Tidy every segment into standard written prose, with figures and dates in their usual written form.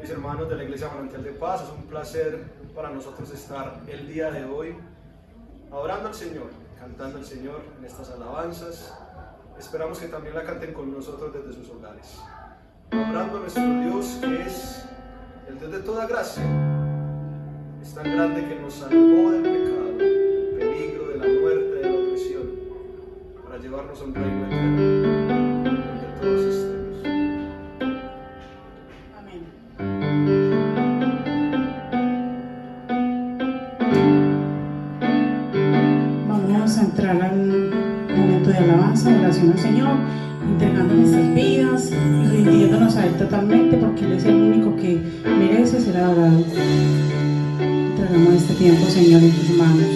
mis hermanos de la Iglesia Manantial de Paz. Es un placer para nosotros estar el día de hoy adorando al Señor, cantando al Señor en estas alabanzas. Esperamos que también la canten con nosotros desde sus hogares, adorando a nuestro Dios, que es el Dios de toda gracia. Es tan grande que nos salvó del pecado, del peligro, de la muerte, de la opresión, para llevarnos a un reino eterno donde todos estemos. Amén. Vamos a entrar al momento de alabanza, oración al Señor, entregando nuestras vidas y rindiéndonos a Él totalmente, porque Él es el único que merece ser adorado. Entregamos este tiempo, Señor, en tus manos.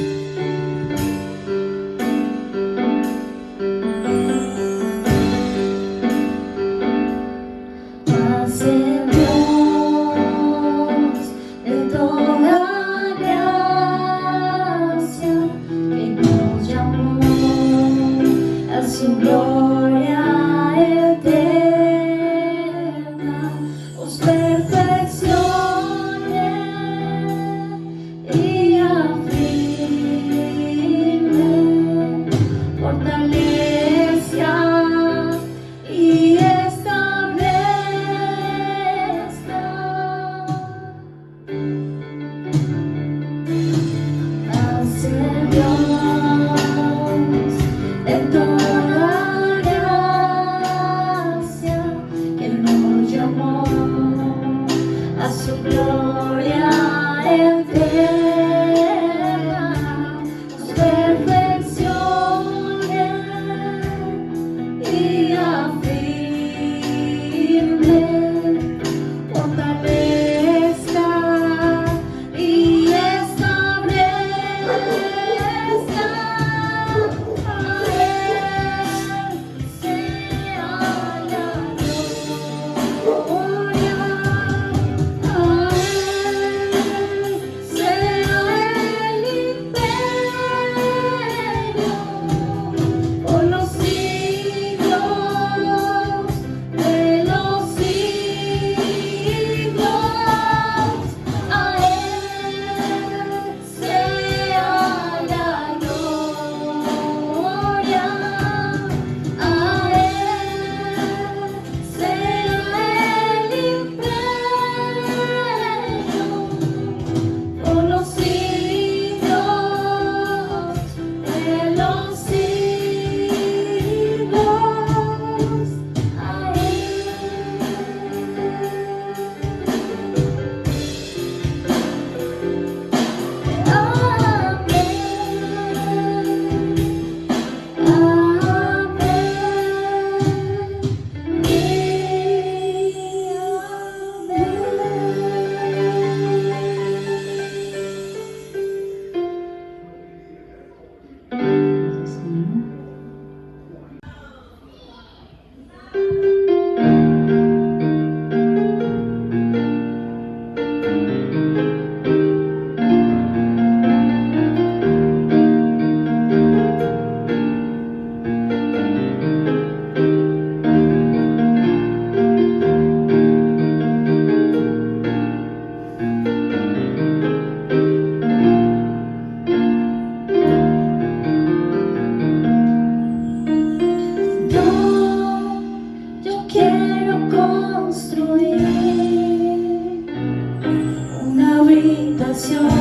Una habitación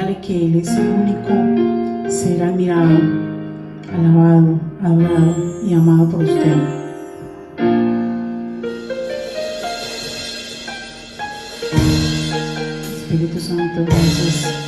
recuérdale que Él es el único ser admirado, alabado, adorado y amado por usted. Espíritu Santo, gracias.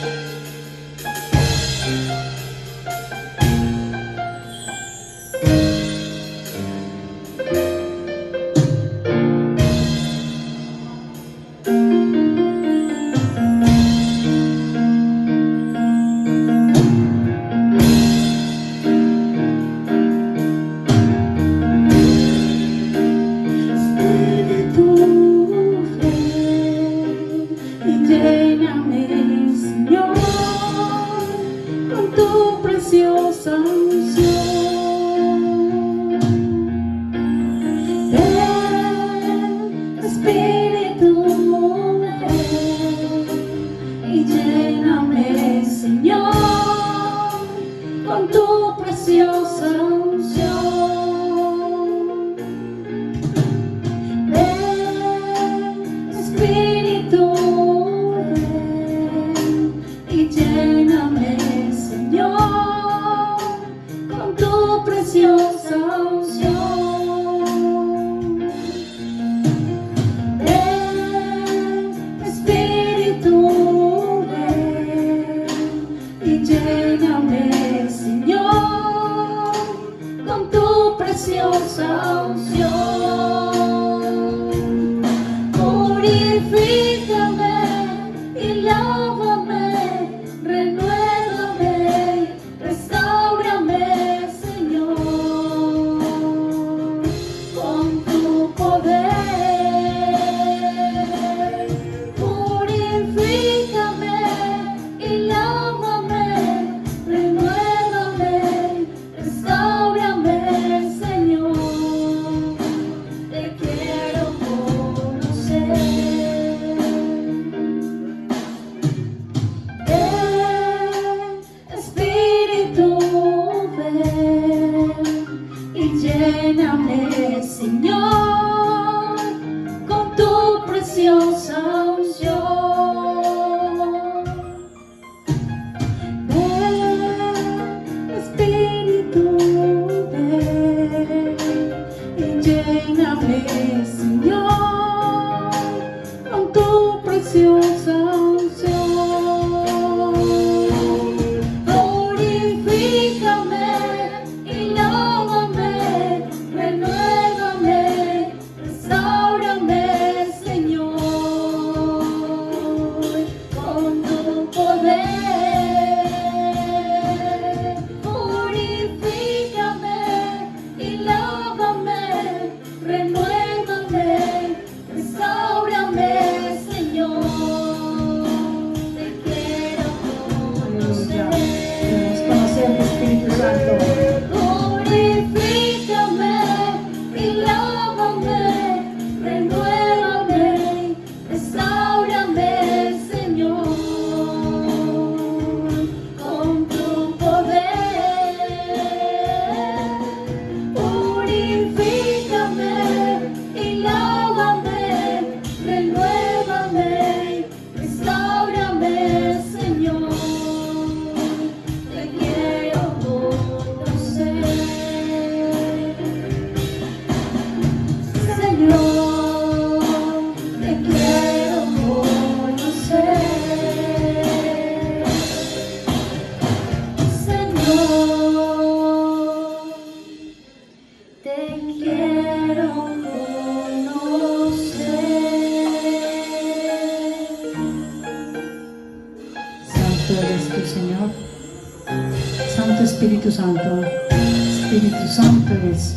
Espíritu Santo, Espíritu Santo eres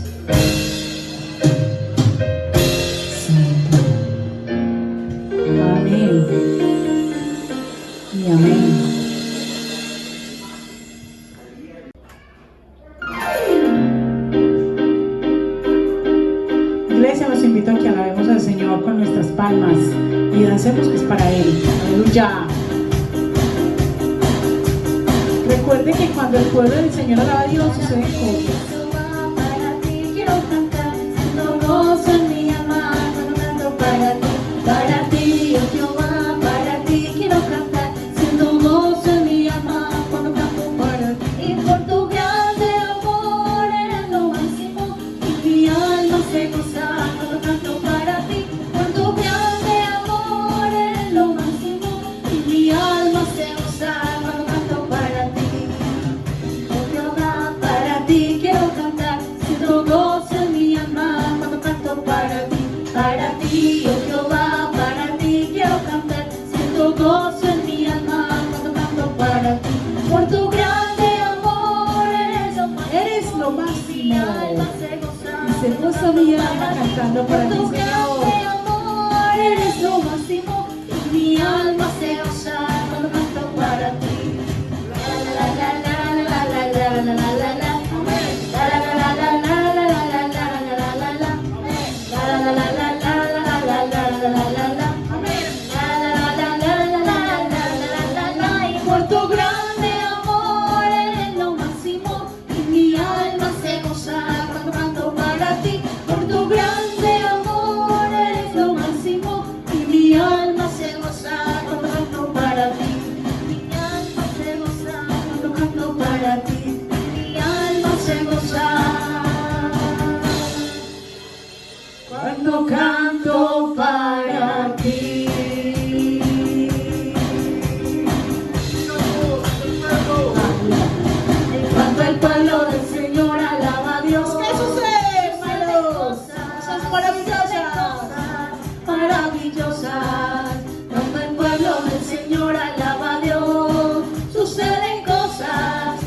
Santo. Amén y amén. Iglesia, los invito a que alabemos al Señor con nuestras palmas y dancemos que es para Él. Aleluya. Recuerde que cuando el pueblo del Señor alaba a Dios suceden cosas. Para ti quiero cantar, siendo gozo en mi alma, cuando canto para ti, oh Jehová, para ti quiero cantar, siendo gozo en mi máximo. alma se goza. Y se goza mi alma cantando para ti, Tu Señor. grande amor eres lo máximo. Y mi alma se goza cuando canto para ti. La la la la la la la la la la la la. La la la la la la la la la la la la. La la la la la la la la la la la la. Y por tu grande amor eres lo máximo. Y mi alma se goza cuando canto para ti. Por tu grande amor eres lo máximo. Y mi alma se goza cuando canto para ti. Mi alma se goza cuando canto para ti. Mi alma se goza cuando canto para ti. Cuando el pueblo del Señor alaba a Dios, ¿Qué sucede, hermanos? Cosas maravillosas. maravillosas. Cuando el pueblo del Señor alaba a Dios, suceden cosas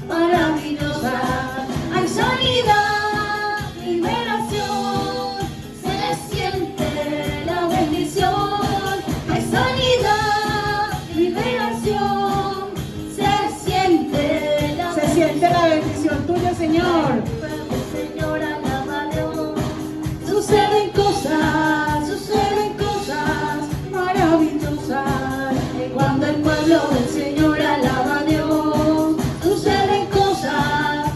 maravillosas. Hay sanidad, liberación, se siente la bendición. Hay sanidad, liberación, se siente la Se siente la bendición tuya, Señor. el Señor alaba a Dios. Suceden cosas maravillosas. Cuando el pueblo del Señor alaba a Dios, suceden cosas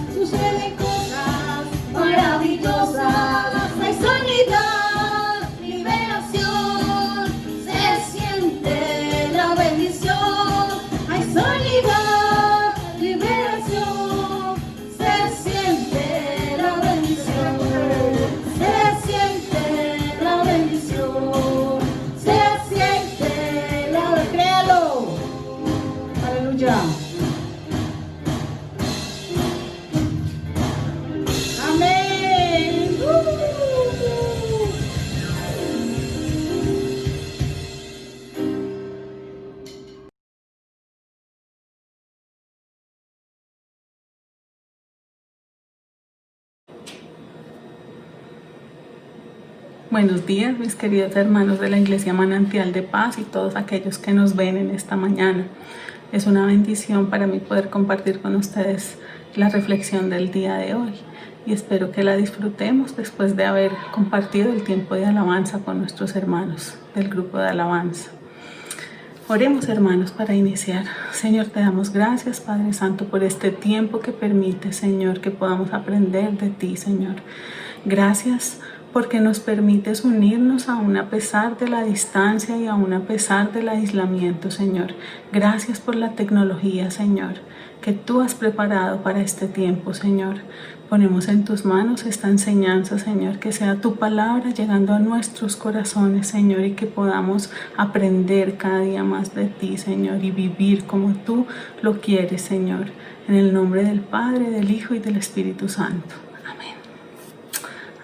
maravillosas. Hay sanidad, liberación, se siente la bendición. Hay sanidad, liberación, se siente la bendición. Se siente la bendición. Se siente la bendición. Créalo. Aleluya. Amén. Buenos días, mis queridos hermanos de la Iglesia Manantial de Paz y todos aquellos que nos ven en esta mañana. Es una bendición para mí poder compartir con ustedes la reflexión del día de hoy y espero que la disfrutemos después de haber compartido el tiempo de alabanza con nuestros hermanos del grupo de alabanza. Oremos, hermanos, para iniciar. Señor, te damos gracias, Padre Santo, por este tiempo que permite, Señor, que podamos aprender de ti, Señor. Gracias porque nos permites unirnos aún a pesar de la distancia y aún a pesar del aislamiento, Señor. Gracias por la tecnología, Señor, que tú has preparado para este tiempo, Señor. Ponemos en tus manos esta enseñanza, Señor, que sea tu palabra llegando a nuestros corazones, Señor, y que podamos aprender cada día más de ti, Señor, y vivir como tú lo quieres, Señor. En el nombre del Padre, del Hijo y del Espíritu Santo. Amén.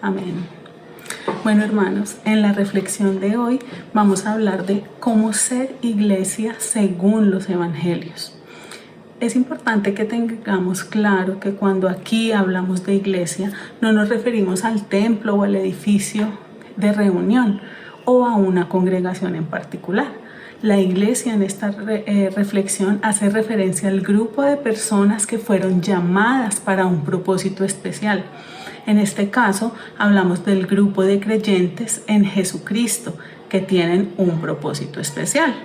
Amén. Bueno, hermanos, en la reflexión de hoy vamos a hablar de cómo ser iglesia según los evangelios. Es importante que tengamos claro que cuando aquí hablamos de iglesia no nos referimos al templo o al edificio de reunión o a una congregación en particular. La iglesia en esta reflexión hace referencia al grupo de personas que fueron llamadas para un propósito especial. En este caso, hablamos del grupo de creyentes en Jesucristo que tienen un propósito especial.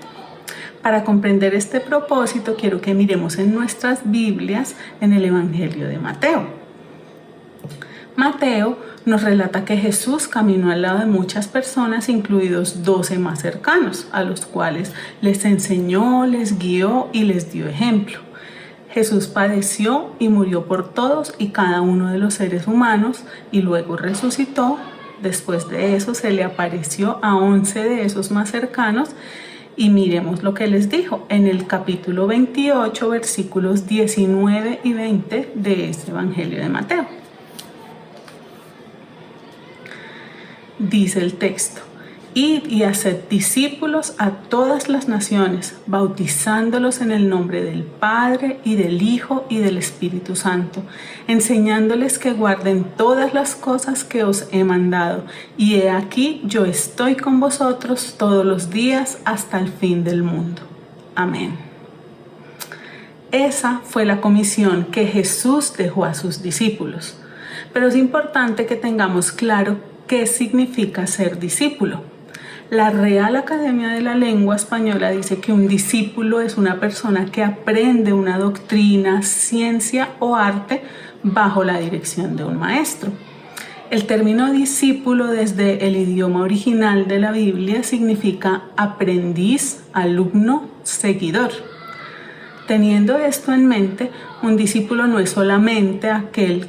Para comprender este propósito, quiero que miremos en nuestras Biblias en el Evangelio de Mateo. Mateo nos relata que Jesús caminó al lado de muchas personas, incluidos 12 más cercanos, a los cuales les enseñó, les guió y les dio ejemplo. Jesús padeció y murió por todos y cada uno de los seres humanos y luego resucitó. Después de eso se le apareció a 11 de esos más cercanos y miremos lo que les dijo en el capítulo 28, versículos 19 y 20 de este Evangelio de Mateo. Dice el texto: Id y haced discípulos a todas las naciones, bautizándolos en el nombre del Padre y del Hijo y del Espíritu Santo, enseñándoles que guarden todas las cosas que os he mandado. Y he aquí, yo estoy con vosotros todos los días hasta el fin del mundo. Amén. Esa fue la comisión que Jesús dejó a sus discípulos. Pero es importante que tengamos claro qué significa ser discípulo. La Real Academia de la Lengua Española dice que un discípulo es una persona que aprende una doctrina, ciencia o arte bajo la dirección de un maestro. El término discípulo desde el idioma original de la Biblia significa aprendiz, alumno, seguidor. Teniendo esto en mente, un discípulo no es solamente aquel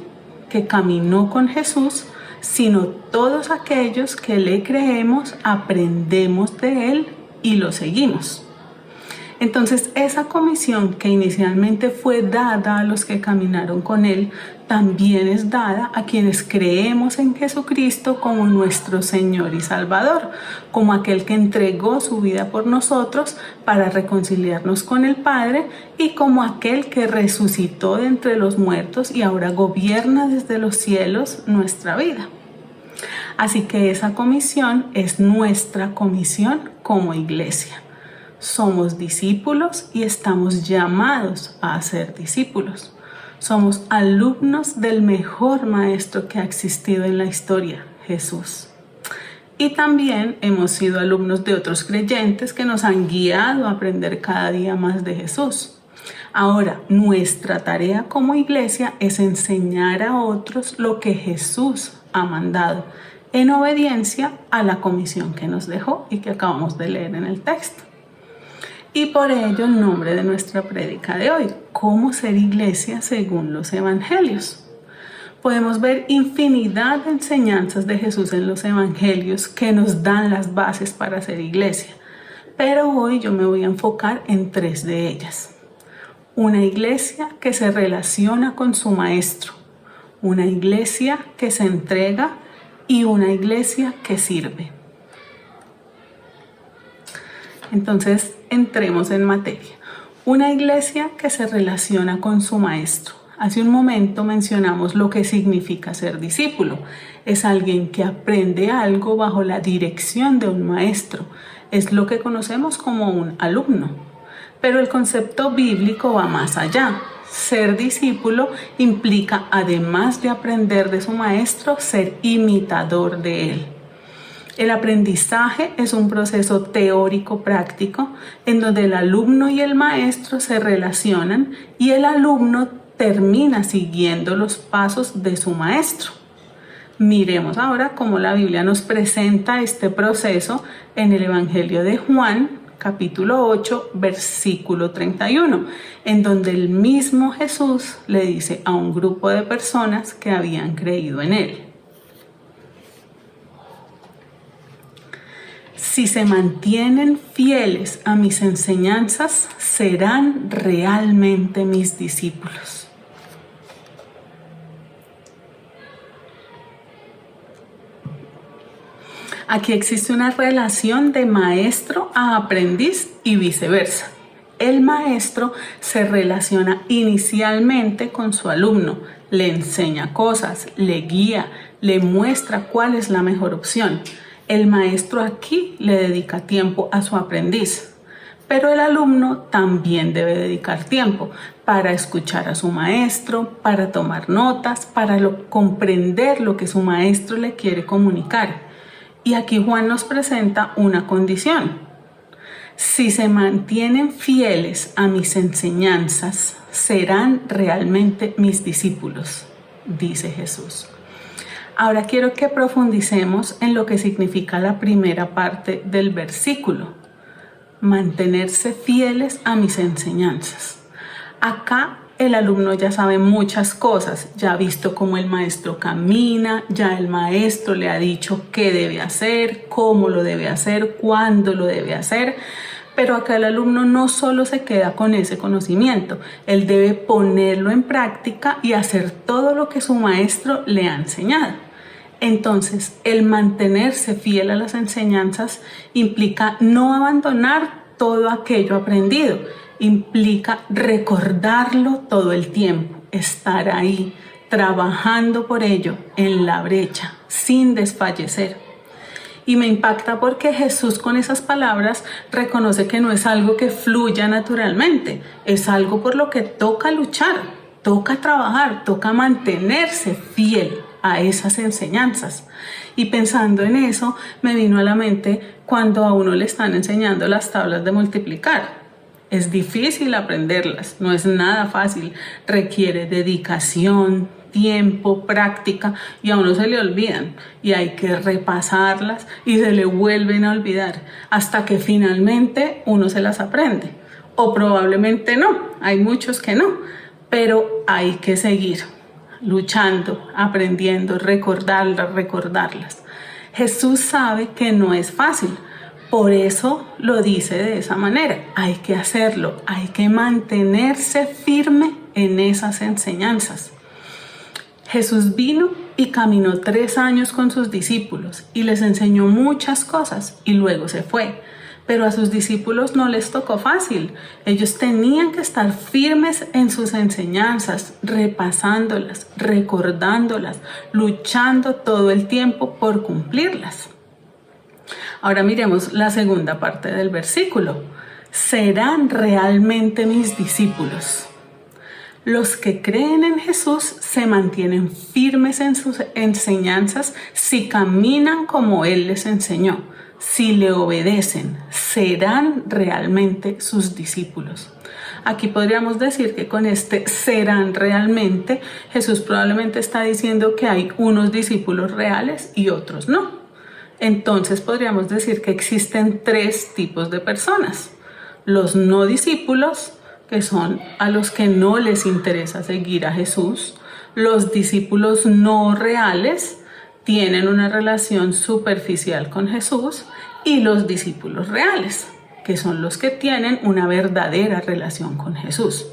que caminó con Jesús, sino todos aquellos que le creemos, aprendemos de él y lo seguimos. Entonces, esa comisión que inicialmente fue dada a los que caminaron con él, también es dada a quienes creemos en Jesucristo como nuestro Señor y Salvador, como aquel que entregó su vida por nosotros para reconciliarnos con el Padre y como aquel que resucitó de entre los muertos y ahora gobierna desde los cielos nuestra vida. Así que esa comisión es nuestra comisión como iglesia. Somos discípulos y estamos llamados a ser discípulos. Somos alumnos del mejor maestro que ha existido en la historia, Jesús. Y también hemos sido alumnos de otros creyentes que nos han guiado a aprender cada día más de Jesús. Ahora, nuestra tarea como iglesia es enseñar a otros lo que Jesús ha mandado, en obediencia a la comisión que nos dejó y que acabamos de leer en el texto. Y por ello el nombre de nuestra prédica de hoy, ¿cómo ser iglesia según los evangelios? Podemos ver infinidad de enseñanzas de Jesús en los evangelios que nos dan las bases para ser iglesia, pero hoy yo me voy a enfocar en 3 de ellas. Una iglesia que se relaciona con su maestro, una iglesia que se entrega y una iglesia que sirve. Entonces, entremos en materia. Una iglesia que se relaciona con su maestro. Hace un momento mencionamos lo que significa ser discípulo. Es alguien que aprende algo bajo la dirección de un maestro. Es lo que conocemos como un alumno. Pero el concepto bíblico va más allá. Ser discípulo implica, además de aprender de su maestro, ser imitador de él. El aprendizaje es un proceso teórico práctico en donde el alumno y el maestro se relacionan y el alumno termina siguiendo los pasos de su maestro. Miremos ahora cómo la Biblia nos presenta este proceso en el Evangelio de Juan, capítulo 8, versículo 31, en donde el mismo Jesús le dice a un grupo de personas que habían creído en él: si se mantienen fieles a mis enseñanzas, serán realmente mis discípulos. Aquí existe una relación de maestro a aprendiz y viceversa. El maestro se relaciona inicialmente con su alumno, le enseña cosas, le guía, le muestra cuál es la mejor opción. El maestro aquí le dedica tiempo a su aprendiz, pero el alumno también debe dedicar tiempo para escuchar a su maestro, para tomar notas, para comprender lo que su maestro le quiere comunicar. Y aquí Juan nos presenta una condición: si se mantienen fieles a mis enseñanzas, serán realmente mis discípulos, dice Jesús. Ahora quiero que profundicemos en lo que significa la primera parte del versículo: mantenerse fieles a mis enseñanzas. Acá el alumno ya sabe muchas cosas, ya ha visto cómo el maestro camina, ya el maestro le ha dicho qué debe hacer, cómo lo debe hacer, cuándo lo debe hacer. Pero acá el alumno no solo se queda con ese conocimiento, él debe ponerlo en práctica y hacer todo lo que su maestro le ha enseñado. Entonces, el mantenerse fiel a las enseñanzas implica no abandonar todo aquello aprendido, implica recordarlo todo el tiempo, estar ahí, trabajando por ello en la brecha, sin desfallecer. Y me impacta porque Jesús con esas palabras reconoce que no es algo que fluya naturalmente, es algo por lo que toca luchar, toca trabajar, toca mantenerse fiel a esas enseñanzas. Y pensando en eso, me vino a la mente cuando a uno le están enseñando las tablas de multiplicar. Es difícil aprenderlas, no es nada fácil, requiere dedicación, tiempo, práctica, y a uno se le olvidan y hay que repasarlas y se le vuelven a olvidar hasta que finalmente uno se las aprende. O probablemente no, hay muchos que no, pero hay que seguir luchando, aprendiendo, recordarlas. Jesús sabe que no es fácil, por eso lo dice de esa manera. Hay que hacerlo, hay que mantenerse firme en esas enseñanzas. Jesús vino y caminó 3 años con sus discípulos y les enseñó muchas cosas y luego se fue. Pero a sus discípulos no les tocó fácil. Ellos tenían que estar firmes en sus enseñanzas, repasándolas, recordándolas, luchando todo el tiempo por cumplirlas. Ahora miremos la segunda parte del versículo. ¿Serán realmente mis discípulos? Los que creen en Jesús se mantienen firmes en sus enseñanzas si caminan como Él les enseñó. Si le obedecen, serán realmente sus discípulos. Aquí podríamos decir que con este serán realmente, Jesús probablemente está diciendo que hay unos discípulos reales y otros no. Entonces podríamos decir que existen 3 tipos de personas. Los no discípulos, que son a los que no les interesa seguir a Jesús. Los discípulos no reales tienen una relación superficial con Jesús, y los discípulos reales, que son los que tienen una verdadera relación con Jesús.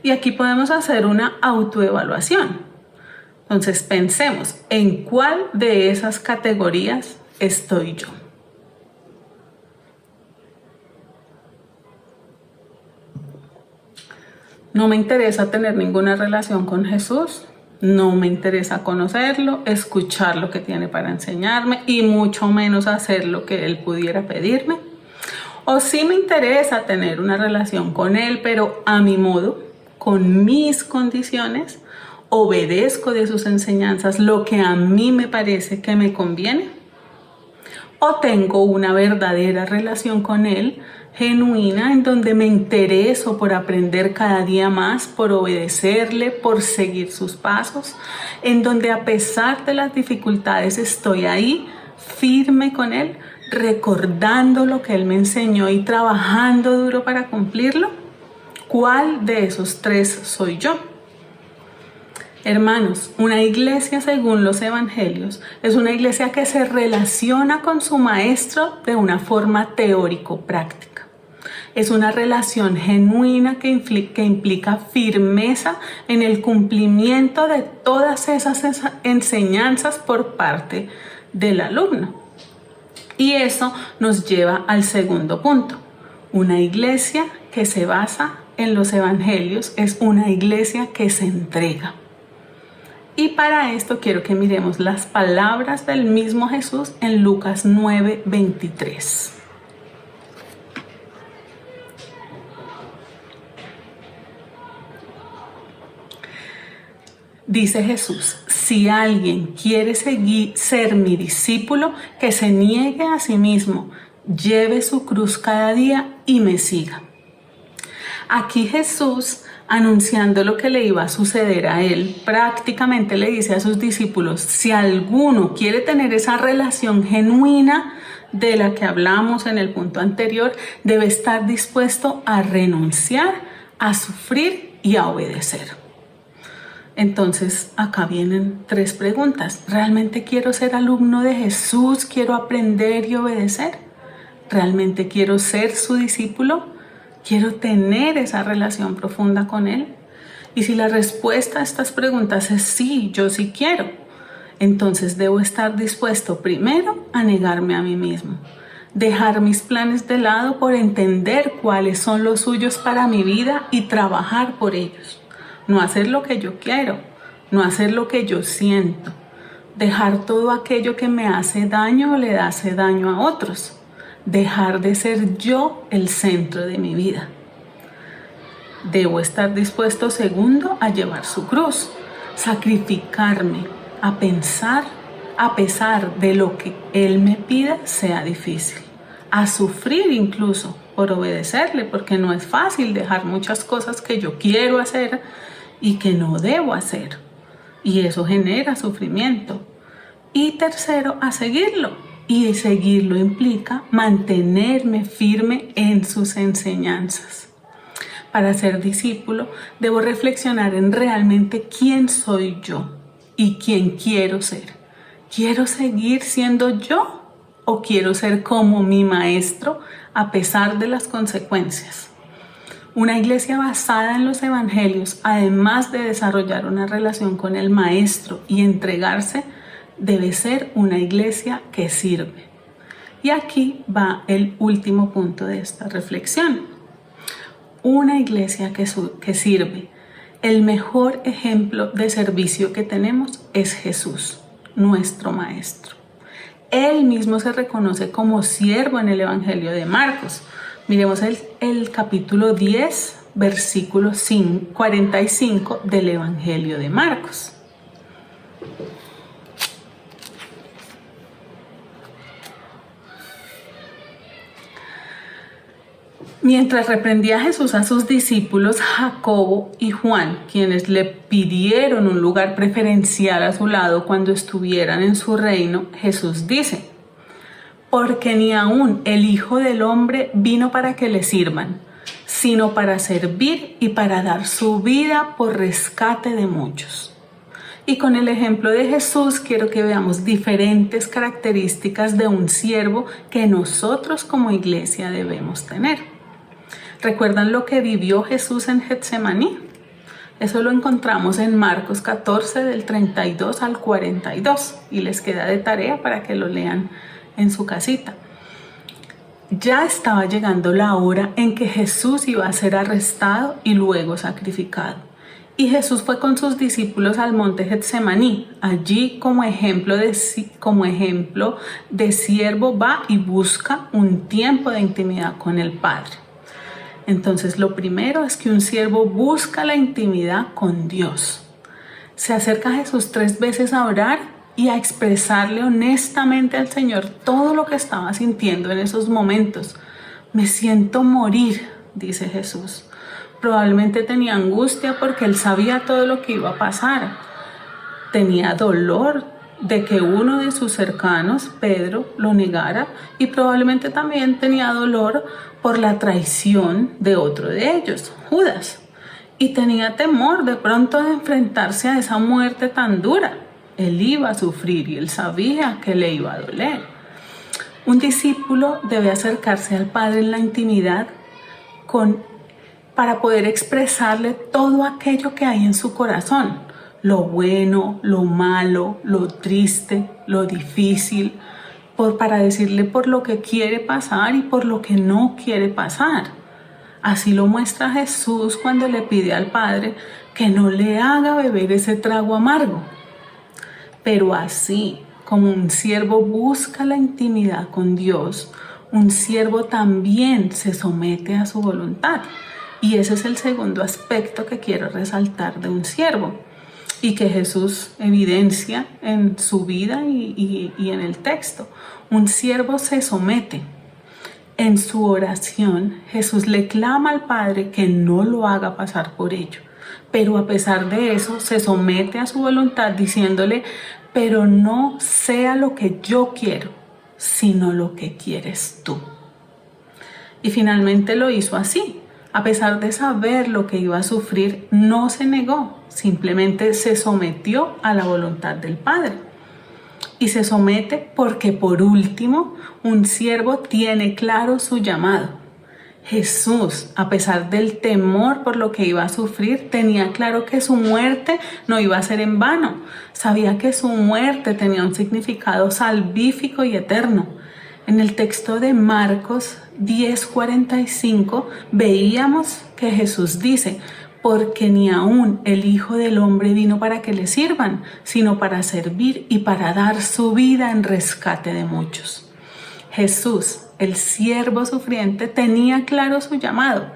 Y aquí podemos hacer una autoevaluación. Entonces pensemos, ¿en cuál de esas categorías estoy yo? No me interesa tener ninguna relación con Jesús, no me interesa conocerlo, escuchar lo que tiene para enseñarme y mucho menos hacer lo que Él pudiera pedirme. O sí me interesa tener una relación con Él, pero a mi modo, con mis condiciones, obedezco de sus enseñanzas lo que a mí me parece que me conviene. O tengo una verdadera relación con Él, genuina, en donde me intereso por aprender cada día más, por obedecerle, por seguir sus pasos, en donde a pesar de las dificultades estoy ahí, firme con Él, recordando lo que Él me enseñó y trabajando duro para cumplirlo. ¿Cuál de esos 3 soy yo? Hermanos, una iglesia según los evangelios es una iglesia que se relaciona con su maestro de una forma teórico-práctica. Es una relación genuina que implica firmeza en el cumplimiento de todas esas enseñanzas por parte del alumno. Y eso nos lleva al segundo punto. Una iglesia que se basa en los evangelios es una iglesia que se entrega. Y para esto quiero que miremos las palabras del mismo Jesús en Lucas 9:23. Dice Jesús, si alguien quiere ser mi discípulo, que se niegue a sí mismo, lleve su cruz cada día y me siga. Aquí Jesús, anunciando lo que le iba a suceder a él, prácticamente le dice a sus discípulos, si alguno quiere tener esa relación genuina de la que hablamos en el punto anterior, debe estar dispuesto a renunciar, a sufrir y a obedecer. Entonces acá vienen 3 preguntas. ¿Realmente quiero ser alumno de Jesús? ¿Quiero aprender y obedecer? ¿Realmente quiero ser su discípulo? ¿Quiero tener esa relación profunda con Él? Y si la respuesta a estas preguntas es sí, yo sí quiero, Entonces debo estar dispuesto primero a negarme a mí mismo, dejar mis planes de lado por entender cuáles son los suyos para mi vida y trabajar por ellos. No hacer lo que yo quiero, no hacer lo que yo siento, dejar todo aquello que me hace daño o le hace daño a otros, dejar de ser yo el centro de mi vida. Debo estar dispuesto, segundo, a llevar su cruz, sacrificarme, a pensar, a pesar de lo que Él me pida sea difícil, a sufrir incluso por obedecerle, porque no es fácil dejar muchas cosas que yo quiero hacer y que no debo hacer, y eso genera sufrimiento. Y tercero, a seguirlo, y seguirlo implica mantenerme firme en sus enseñanzas. Para ser discípulo, debo reflexionar en realmente quién soy yo y quién quiero ser. ¿Quiero seguir siendo yo o quiero ser como mi maestro a pesar de las consecuencias? Una iglesia basada en los evangelios, además de desarrollar una relación con el maestro y entregarse, debe ser una iglesia que sirve. Y aquí va el último punto de esta reflexión. Una iglesia que sirve. El mejor ejemplo de servicio que tenemos es Jesús, nuestro Maestro. Él mismo se reconoce como siervo en el Evangelio de Marcos. Miremos el capítulo 10, versículo 45 del Evangelio de Marcos. Mientras reprendía Jesús a sus discípulos Jacobo y Juan, quienes le pidieron un lugar preferencial a su lado cuando estuvieran en su reino, Jesús dice: porque ni aún el Hijo del Hombre vino para que le sirvan, sino para servir y para dar su vida por rescate de muchos. Y con el ejemplo de Jesús quiero que veamos diferentes características de un siervo que nosotros como iglesia debemos tener. ¿Recuerdan lo que vivió Jesús en Getsemaní? Eso lo encontramos en Marcos 14 del 32 al 42 y les queda de tarea para que lo lean en su casita. Ya estaba llegando la hora en que Jesús iba a ser arrestado y luego sacrificado. Y Jesús fue con sus discípulos al monte Getsemaní. Allí como ejemplo de siervo va y busca un tiempo de intimidad con el Padre. Entonces lo primero es que un siervo busca la intimidad con Dios. Se acerca a Jesús 3 veces a orar y a expresarle honestamente al Señor todo lo que estaba sintiendo en esos momentos. Me siento morir, dice Jesús. Probablemente tenía angustia porque él sabía todo lo que iba a pasar. Tenía dolor de que uno de sus cercanos, Pedro, lo negara, y probablemente también tenía dolor por la traición de otro de ellos, Judas. Y tenía temor de pronto de enfrentarse a esa muerte tan dura. Él iba a sufrir y él sabía que le iba a doler. Un discípulo debe acercarse al Padre en la intimidad para poder expresarle todo aquello que hay en su corazón. Lo bueno, lo malo, lo triste, lo difícil, para decirle por lo que quiere pasar y por lo que no quiere pasar. Así lo muestra Jesús cuando le pide al Padre que no le haga beber ese trago amargo. Pero así como un siervo busca la intimidad con Dios, un siervo también se somete a su voluntad. Y ese es el segundo aspecto que quiero resaltar de un siervo y que Jesús evidencia en su vida y en el texto. Un siervo se somete. En su oración, Jesús le clama al Padre que no lo haga pasar por ello. Pero a pesar de eso, se somete a su voluntad diciéndole: pero no sea lo que yo quiero, sino lo que quieres tú. Y finalmente lo hizo así. A pesar de saber lo que iba a sufrir, no se negó, simplemente se sometió a la voluntad del Padre. Y se somete porque, por último, un siervo tiene claro su llamado. Jesús, a pesar del temor por lo que iba a sufrir, tenía claro que su muerte no iba a ser en vano. Sabía que su muerte tenía un significado salvífico y eterno. En el texto de Marcos 10:45 veíamos que Jesús dice: porque ni aún el Hijo del Hombre vino para que le sirvan, sino para servir y para dar su vida en rescate de muchos. Jesús, el siervo sufriente, tenía claro su llamado.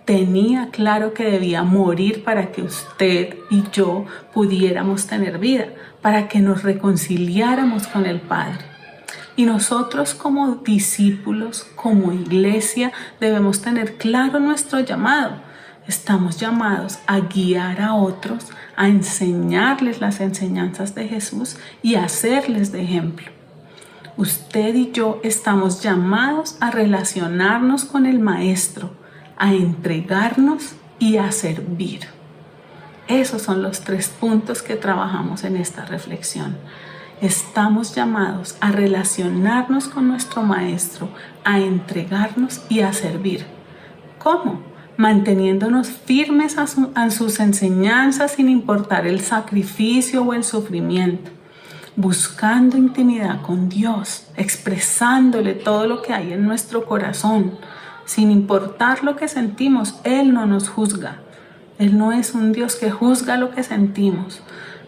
Tenía claro que debía morir para que usted y yo pudiéramos tener vida, para que nos reconciliáramos con el Padre. Y nosotros como discípulos, como iglesia, debemos tener claro nuestro llamado. Estamos llamados a guiar a otros, a enseñarles las enseñanzas de Jesús y a hacerles de ejemplo. Usted y yo estamos llamados a relacionarnos con el Maestro, a entregarnos y a servir. Esos son los 3 puntos que trabajamos en esta reflexión. Estamos llamados a relacionarnos con nuestro Maestro, a entregarnos y a servir. ¿Cómo? Manteniéndonos firmes a sus enseñanzas sin importar el sacrificio o el sufrimiento. Buscando intimidad con Dios, expresándole todo lo que hay en nuestro corazón, sin importar lo que sentimos. Él no nos juzga. Él no es un Dios que juzga lo que sentimos.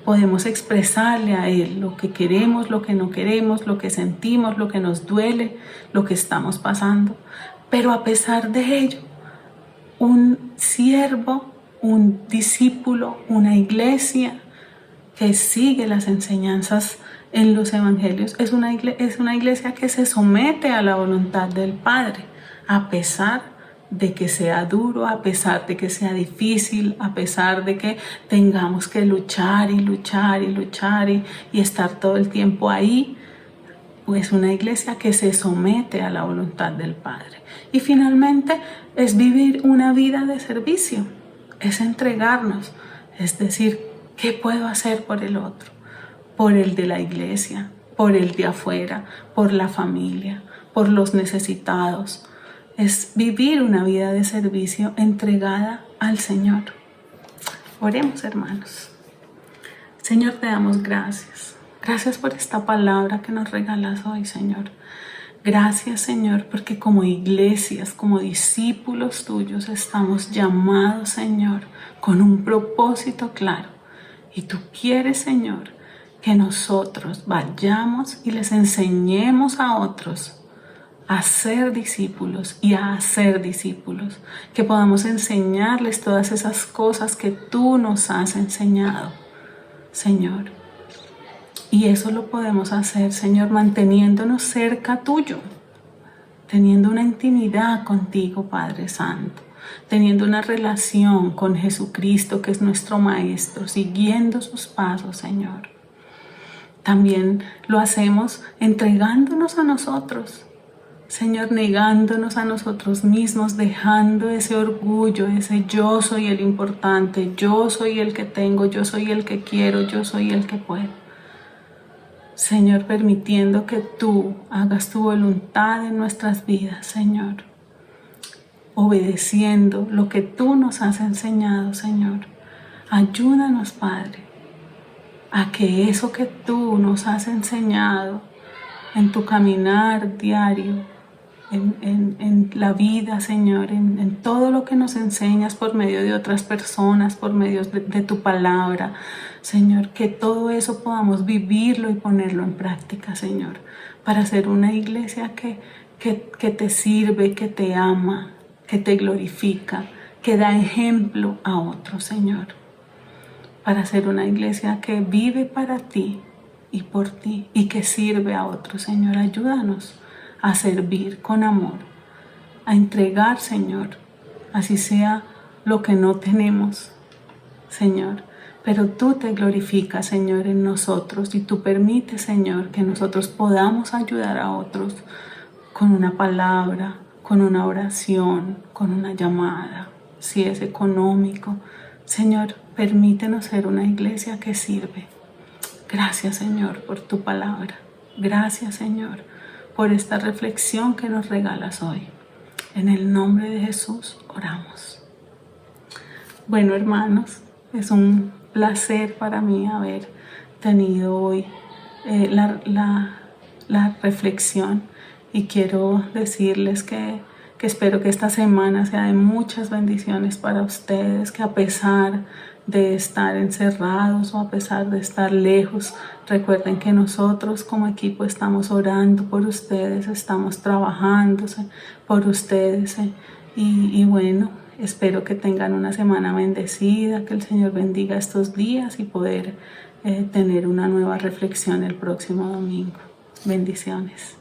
Podemos expresarle a Él lo que queremos, lo que no queremos, lo que sentimos, lo que nos duele, lo que estamos pasando. Pero a pesar de ello, un siervo, un discípulo, una iglesia que sigue las enseñanzas en los evangelios, es una iglesia que se somete a la voluntad del Padre, a pesar de que sea duro, a pesar de que sea difícil, a pesar de que tengamos que luchar y luchar y luchar y estar todo el tiempo ahí. Es una iglesia que se somete a la voluntad del Padre. Y finalmente es vivir una vida de servicio, es entregarnos, es decir, ¿qué puedo hacer por el otro? Por el de la iglesia, por el de afuera, por la familia, por los necesitados. Es vivir una vida de servicio entregada al Señor. Oremos, hermanos. Señor, te damos gracias. Gracias por esta palabra que nos regalas hoy, Señor. Gracias, Señor, porque como iglesias, como discípulos tuyos, estamos llamados, Señor, con un propósito claro. Y tú quieres, Señor, que nosotros vayamos y les enseñemos a otros a ser discípulos y a hacer discípulos. Que podamos enseñarles todas esas cosas que tú nos has enseñado, Señor. Y eso lo podemos hacer, Señor, manteniéndonos cerca tuyo, teniendo una intimidad contigo, Padre Santo. Teniendo una relación con Jesucristo, que es nuestro Maestro, siguiendo sus pasos, Señor. También lo hacemos entregándonos a nosotros, Señor, negándonos a nosotros mismos, dejando ese orgullo, ese yo soy el importante, yo soy el que tengo, yo soy el que quiero, yo soy el que puedo. Señor, permitiendo que tú hagas tu voluntad en nuestras vidas, Señor. Obedeciendo lo que tú nos has enseñado, Señor. Ayúdanos, Padre, a que eso que tú nos has enseñado en tu caminar diario, en la vida, Señor, en todo lo que nos enseñas por medio de otras personas, por medio de tu palabra, Señor, que todo eso podamos vivirlo y ponerlo en práctica, Señor, para ser una iglesia que te sirve, que te ama, que te glorifica, que da ejemplo a otros, Señor. Para ser una iglesia que vive para ti y por ti y que sirve a otros, Señor. Ayúdanos a servir con amor, a entregar, Señor, así sea lo que no tenemos, Señor. Pero tú te glorificas, Señor, en nosotros y tú permites, Señor, que nosotros podamos ayudar a otros con una palabra, con una oración, con una llamada, si es económico. Señor, permítenos ser una iglesia que sirve. Gracias, Señor, por tu palabra. Gracias, Señor, por esta reflexión que nos regalas hoy. En el nombre de Jesús oramos. Bueno, hermanos, es un placer para mí haber tenido hoy la reflexión, y quiero decirles que espero que esta semana sea de muchas bendiciones para ustedes, que a pesar de estar encerrados o a pesar de estar lejos, recuerden que nosotros como equipo estamos orando por ustedes, estamos trabajando por ustedes, y bueno, espero que tengan una semana bendecida, que el Señor bendiga estos días y poder tener una nueva reflexión el próximo domingo. Bendiciones.